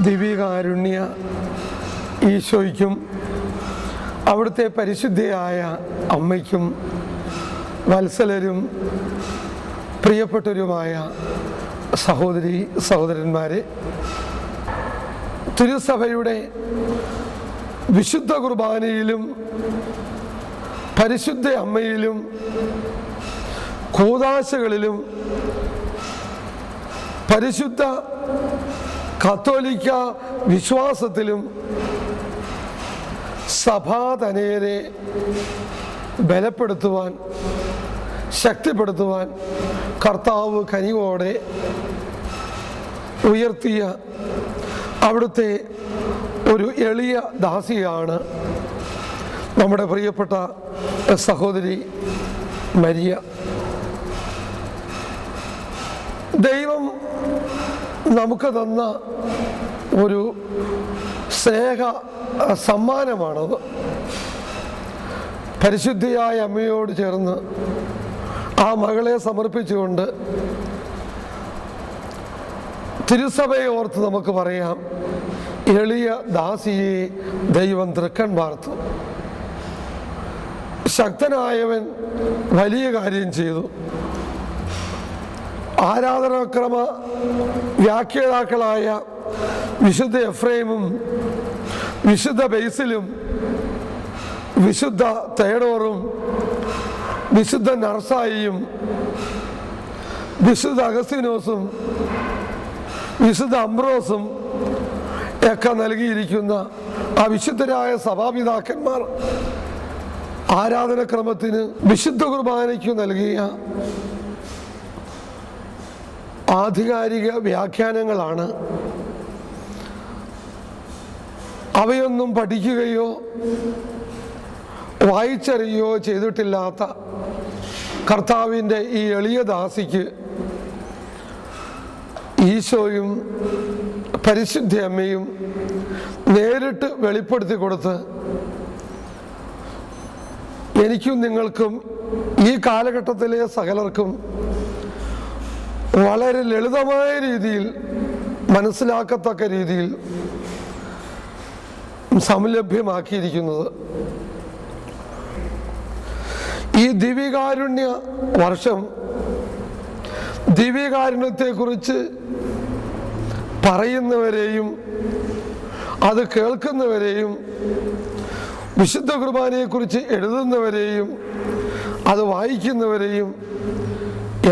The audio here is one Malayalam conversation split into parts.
ദിവ്യകാരുണ്യ ഈശോയ്ക്കും അവിടുത്തെ പരിശുദ്ധയായ അമ്മയ്ക്കും വത്സലരും പ്രിയപ്പെട്ടവരുമായ സഹോദരി സഹോദരന്മാരെ, തിരുസഭയുടെ വിശുദ്ധ കുർബാനയിലും പരിശുദ്ധ അമ്മയിലും കൂദാശകളിലും പരിശുദ്ധ കത്തോലിക്ക വിശ്വാസത്തിലും സഭാതനയരെ ബലപ്പെടുത്തുവാൻ, ശക്തിപ്പെടുത്തുവാൻ കർത്താവ് കനിവോടെ ഉയർത്തിയ അവിടുത്തെ ഒരു എളിയ ദാസിയാണ് നമ്മുടെ പ്രിയപ്പെട്ട സഹോദരി മരിയ. ദൈവം നമുക്ക് തന്ന ഒരു സ്നേഹ സമ്മാനമാണത്. പരിശുദ്ധിയായ അമ്മയോട് ചേർന്ന് ആ മകളെ സമർപ്പിച്ചുകൊണ്ട് തിരുസഭയെ ഓർത്ത് നമുക്ക് പറയാം, എളിയ ദാസിയെ ദൈവം തൃക്കൺ വാർത്തു. ശക്തനായവൻ വലിയ കാര്യം ചെയ്തു. ആരാധനാക്രമ വ്യാഖ്യാതാക്കളായ വിശുദ്ധ എഫ്രൈമും വിശുദ്ധ ബേസിലും വിശുദ്ധ തേഡോറും വിശുദ്ധ നർസായിയും വിശുദ്ധ അഗസ്തീനോസും വിശുദ്ധ അംബ്രോസും ഒക്കെ നൽകിയിരിക്കുന്ന ആ വിശുദ്ധരായ സഭാപിതാക്കന്മാർ ആരാധനക്രമത്തിന് വിശുദ്ധ കുർബാനയ്ക്ക് നൽകിയ ആധികാരിക വ്യാഖ്യാനങ്ങളാണ്. അവയൊന്നും പഠിക്കുകയോ വായിച്ചറിയുകയോ ചെയ്തിട്ടില്ലാത്ത കർത്താവിൻ്റെ ഈ എളിയ ദാസിക്ക് ഈശോയും പരിശുദ്ധ അമ്മയും നേരിട്ട് വെളിപ്പെടുത്തി കൊടുത്ത് എനിക്കും നിങ്ങൾക്കും ഈ കാലഘട്ടത്തിലെ സകലർക്കും വളരെ ലളിതമായ രീതിയിൽ മനസ്സിലാക്കത്തക്ക രീതിയിൽ സംലഭ്യമാക്കിയിരിക്കുന്നത്. ഈ ദിവ്യകാരുണ്യ വർഷം ദിവ്യകാരുണ്യത്തെക്കുറിച്ച് പറയുന്നവരെയും അത് കേൾക്കുന്നവരെയും വിശുദ്ധ കുർബാനയെക്കുറിച്ച് എഴുതുന്നവരെയും അത് വായിക്കുന്നവരെയും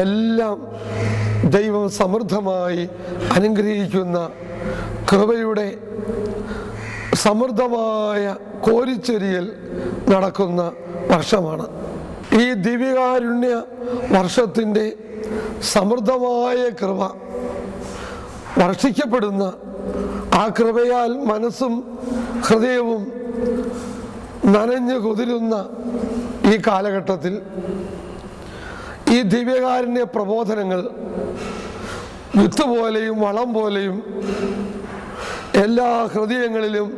എല്ലാം ദൈവം സമൃദ്ധമായി അനുഗ്രഹിക്കുന്ന കൃപയുടെ സമൃദ്ധമായ കോരിച്ചൊരിയൽ നടക്കുന്ന വർഷമാണ്. ഈ ദിവ്യകാരുണ്യ വർഷത്തിൻ്റെ സമൃദ്ധമായ കൃപ വർഷിക്കപ്പെടുന്ന ആ കൃപയാൽ മനസ്സും ഹൃദയവും നനഞ്ഞു കുതിരുന്ന ഈ കാലഘട്ടത്തിൽ ഈ ദിവ്യകാരുണ്യ പ്രബോധനങ്ങൾ വിത്ത് പോലെയും വളം പോലെയും എല്ലാ ഹൃദയങ്ങളിലും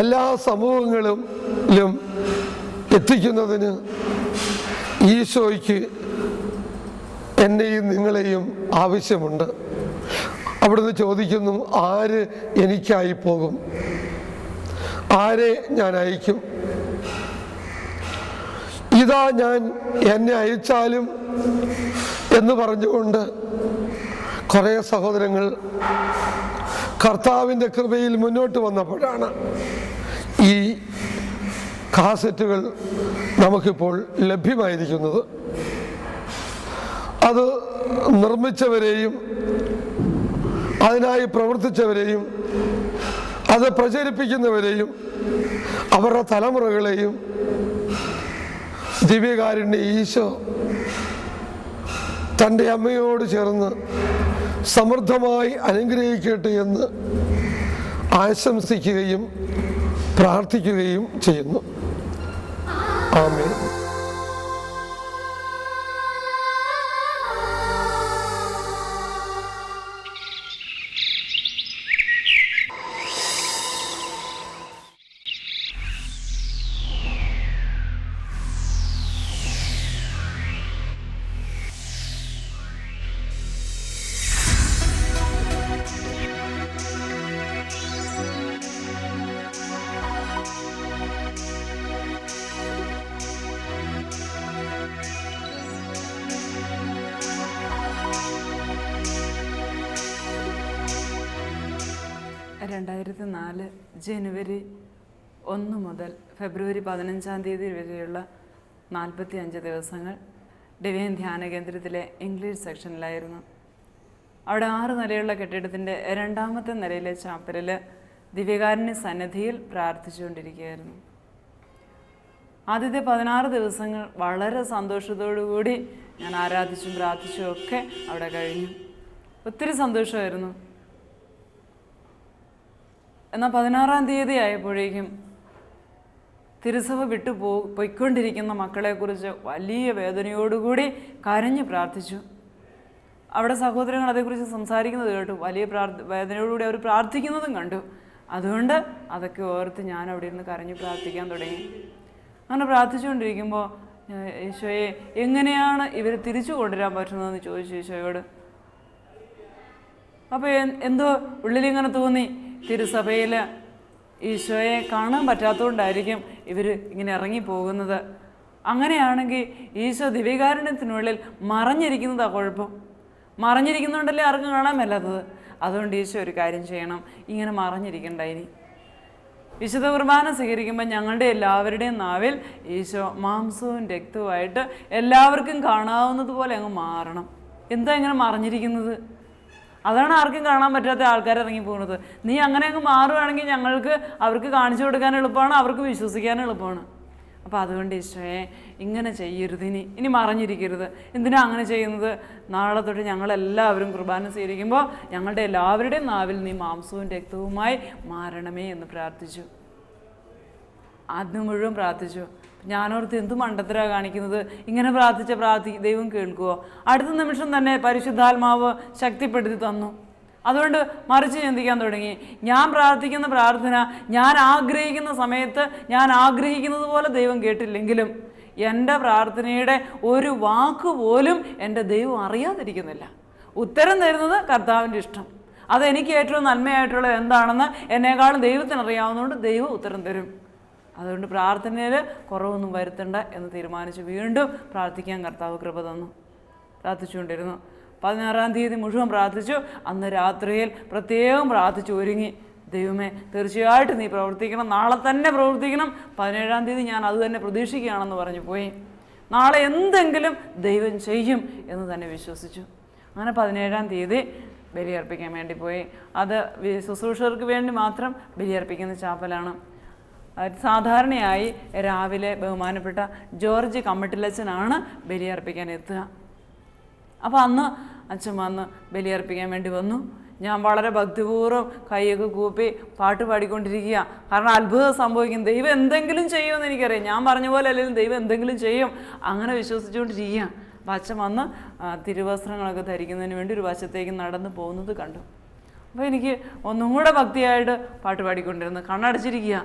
എല്ലാ സമൂഹങ്ങളിലും എത്തിക്കുന്നതിന് ഈശോയ്ക്ക് എന്നെയും നിങ്ങളെയും ആവശ്യമുണ്ട്. അവിടുന്ന് ചോദിക്കുന്നു, ആര് എനിക്കായി പോകും? ആരെ ഞാൻ അയക്കും? ഇതാ ഞാൻ, എന്നെ അയച്ചാലും എന്ന് പറഞ്ഞുകൊണ്ട് കുറേ സഹോദരങ്ങൾ കർത്താവിൻ്റെ കൃപയിൽ മുന്നോട്ട് വന്നപ്പോഴാണ് ഈ കാസറ്റുകൾ നമുക്കിപ്പോൾ ലഭ്യമായിരിക്കുന്നത്. അത് നിർമ്മിച്ചവരെയും അതിനായി പ്രവർത്തിച്ചവരെയും അത് പ്രചരിപ്പിക്കുന്നവരെയും അവരുടെ തലമുറകളെയും ദിവ്യകാരുണ്യ ഈശോ തൻ്റെ അമ്മയോട് ചേർന്ന് സമൃദ്ധമായി അനുഗ്രഹിക്കട്ടെ എന്ന് ആശംസിക്കുകയും പ്രാർത്ഥിക്കുകയും ചെയ്യുന്നു. ആമേൻ. 2004 ജനുവരി 1 മുതൽ ഫെബ്രുവരി 15 വരെയുള്ള 45 ദിവസങ്ങൾ ഡിവൈൻ ധ്യാന കേന്ദ്രത്തിലെ ഇംഗ്ലീഷ് സെക്ഷനിലായിരുന്നു. അവിടെ 6 നിലയുള്ള കെട്ടിടത്തിൻ്റെ 2ാമത്തെ നിലയിലെ ചാപ്പലിൽ ദിവ്യകാരുണ്യ സന്നിധിയിൽ പ്രാർത്ഥിച്ചുകൊണ്ടിരിക്കുകയായിരുന്നു. ആദ്യത്തെ 16 ദിവസങ്ങൾ വളരെ സന്തോഷത്തോടുകൂടി ഞാൻ ആരാധിച്ചും പ്രാർത്ഥിച്ചും ഒക്കെ അവിടെ കഴിഞ്ഞു. ഒത്തിരി സന്തോഷമായിരുന്നു. എന്നാൽ 16-ാം തീയതി ആയപ്പോഴേക്കും തിരുസഭ പോയിക്കൊണ്ടിരിക്കുന്ന മക്കളെക്കുറിച്ച് വലിയ വേദനയോടുകൂടി കരഞ്ഞു പ്രാർത്ഥിച്ചു. അവിടെ സഹോദരങ്ങൾ അതേക്കുറിച്ച് സംസാരിക്കുന്നത് കേട്ടു. വലിയ വേദനയോടുകൂടി അവർ പ്രാർത്ഥിക്കുന്നതും കണ്ടു. അതുകൊണ്ട് അതൊക്കെ ഓർത്ത് ഞാൻ അവിടെ ഇരുന്ന് കരഞ്ഞു പ്രാർത്ഥിക്കാൻ തുടങ്ങി. അങ്ങനെ പ്രാർത്ഥിച്ചുകൊണ്ടിരിക്കുമ്പോൾ ഈശോയെ എങ്ങനെയാണ് ഇവർ തിരിച്ചു കൊണ്ടുവരാൻ പറ്റുന്നതെന്ന് ചോദിച്ചു ഈശോയോട്. അപ്പോൾ എന്തോ ഉള്ളിലിങ്ങനെ തോന്നി, തിരുസഭയിൽ ഈശോയെ കാണാൻ പറ്റാത്തതുകൊണ്ടായിരിക്കും ഇവർ ഇങ്ങനെ ഇറങ്ങിപ്പോകുന്നത്. അങ്ങനെയാണെങ്കിൽ ഈശോ ദിവ്യകാരുണ്യത്തിനുള്ളിൽ മറഞ്ഞിരിക്കുന്നതാണ് കുഴപ്പം. മറഞ്ഞിരിക്കുന്നതുകൊണ്ടല്ലേ ആർക്കും കാണാൻ മേലാത്തത്. അതുകൊണ്ട് ഈശോ ഒരു കാര്യം ചെയ്യണം, ഇങ്ങനെ മറഞ്ഞിരിക്കണ്ട. ഇനി വിശുദ്ധ കുർബാന സ്വീകരിക്കുമ്പോൾ ഞങ്ങളുടെ എല്ലാവരുടെയും നാവിൽ ഈശോ മാംസവും രക്തവുമായിട്ട് എല്ലാവർക്കും കാണാവുന്നതുപോലെ അങ്ങ് മാറണം. എന്താ ഇങ്ങനെ മറഞ്ഞിരിക്കുന്നത്? അതാണ് ആർക്കും കാണാൻ പറ്റാത്ത ആൾക്കാർ ഇറങ്ങി പോകുന്നത്. നീ അങ്ങനെ അങ്ങ് മാറുകയാണെങ്കിൽ അവർക്ക് കാണിച്ചു കൊടുക്കാൻ എളുപ്പമാണ്, അവർക്ക് വിശ്വസിക്കാൻ എളുപ്പമാണ്. അപ്പോൾ അതുകൊണ്ട് ഈശോയെ ഇങ്ങനെ ചെയ്യരുത്, ഇനി മറഞ്ഞിരിക്കരുത്. എന്തിനാ അങ്ങനെ ചെയ്യുന്നത്? നാളെ തൊട്ട് ഞങ്ങളെല്ലാവരും കുർബാന സ്വീകരിക്കുമ്പോൾ ഞങ്ങളുടെ എല്ലാവരുടെയും നാവിൽ നീ മാംസവും രക്തവുമായി മാറണമേ എന്ന് പ്രാർത്ഥിച്ചു. ആദ്യം മുഴുവൻ പ്രാർത്ഥിച്ചു. ഞാനോർത്ത് എന്ത് മണ്ടത്തരാണ് കാണിക്കുന്നത്, ഇങ്ങനെ ദൈവം കേൾക്കുമോ? അടുത്ത നിമിഷം തന്നെ പരിശുദ്ധാത്മാവ് ശക്തിപ്പെടുത്തി തന്നു. അതുകൊണ്ട് മറിച്ച് ചിന്തിക്കാൻ തുടങ്ങി. ഞാൻ പ്രാർത്ഥിക്കുന്ന പ്രാർത്ഥന ഞാൻ ആഗ്രഹിക്കുന്ന സമയത്ത് ഞാൻ ആഗ്രഹിക്കുന്നത് പോലെ ദൈവം കേട്ടില്ലെങ്കിലും എൻ്റെ പ്രാർത്ഥനയുടെ ഒരു വാക്കുപോലും എൻ്റെ ദൈവം അറിയാതിരിക്കുന്നില്ല. ഉത്തരം തരുന്നത് കർത്താവിൻ്റെ ഇഷ്ടം. അതെനിക്ക് ഏറ്റവും നന്മയായിട്ടുള്ളത് എന്താണെന്ന് എന്നെക്കാളും ദൈവത്തിനറിയാവുന്നതുകൊണ്ട് ദൈവം ഉത്തരം തരും. അതുകൊണ്ട് പ്രാർത്ഥനയിൽ കുറവൊന്നും വരുത്തണ്ട എന്ന് തീരുമാനിച്ച് വീണ്ടും പ്രാർത്ഥിക്കാൻ കർത്താവ് കൃപ തന്നു. പ്രാർത്ഥിച്ചുകൊണ്ടിരുന്നു. 16-ാം തീയതി മുഴുവൻ പ്രാർത്ഥിച്ചു. അന്ന് രാത്രിയിൽ പ്രത്യേകം പ്രാർത്ഥിച്ചു ഒരുങ്ങി. ദൈവമേ, തീർച്ചയായിട്ടും നീ പ്രവർത്തിക്കണം, നാളെ തന്നെ പ്രവർത്തിക്കണം. 17-ാം തീയതി ഞാൻ അത് തന്നെ പ്രതീക്ഷിക്കുകയാണെന്ന് പറഞ്ഞു പോയി. നാളെ എന്തെങ്കിലും ദൈവം ചെയ്യും എന്ന് തന്നെ വിശ്വസിച്ചു. അങ്ങനെ 17-ാം തീയതി ബലിയർപ്പിക്കാൻ വേണ്ടി പോയി. അത് ശുശ്രൂഷകർക്ക് വേണ്ടി മാത്രം ബലിയർപ്പിക്കുന്ന ചാപ്പലാണ്. സാധാരണയായി രാവിലെ ബഹുമാനപ്പെട്ട ജോർജ് കമ്മട്ടിലച്ചനാണ് ബലിയർപ്പിക്കാൻ എത്തുക. അപ്പോൾ അന്ന് അച്ഛൻ വന്ന് ബലിയർപ്പിക്കാൻ വേണ്ടി വന്നു. ഞാൻ വളരെ ഭക്തിപൂർവ്വം കൈയൊക്കെ കൂപ്പി പാട്ട് പാടിക്കൊണ്ടിരിക്കുക. കാരണം അത്ഭുതം സംഭവിക്കും, ദൈവം എന്തെങ്കിലും ചെയ്യുമെന്ന് എനിക്കറിയാം. ഞാൻ പറഞ്ഞ പോലെ അല്ലെങ്കിൽ ദൈവം എന്തെങ്കിലും ചെയ്യും, അങ്ങനെ വിശ്വസിച്ചുകൊണ്ടിരിക്കുക. അപ്പം അച്ഛൻ വന്ന് തിരുവസ്ത്രങ്ങളൊക്കെ ധരിക്കുന്നതിന് വേണ്ടി ഒരു വശത്തേക്ക് നടന്നു പോകുന്നത് കണ്ടു. അപ്പോൾ എനിക്ക് ഒന്നും കൂടെ ഭക്തിയായിട്ട് പാട്ട് പാടിക്കൊണ്ടിരുന്നു. കണ്ണടച്ചിരിക്കുക.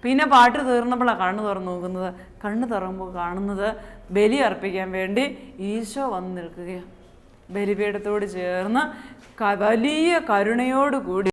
പിന്നെ പാട്ട് തീർന്നപ്പോഴാണ് കണ്ണ് തുറന്ന് നോക്കുന്നത്. കണ്ണ് തുറക്കുമ്പോൾ കാണുന്നത് ബലി അർപ്പിക്കാൻ വേണ്ടി ഈശോ വന്ന് നിൽക്കുകയാണ്. ബലിപീഠത്തോട് ചേർന്ന് വലിയ കരുണയോടുകൂടി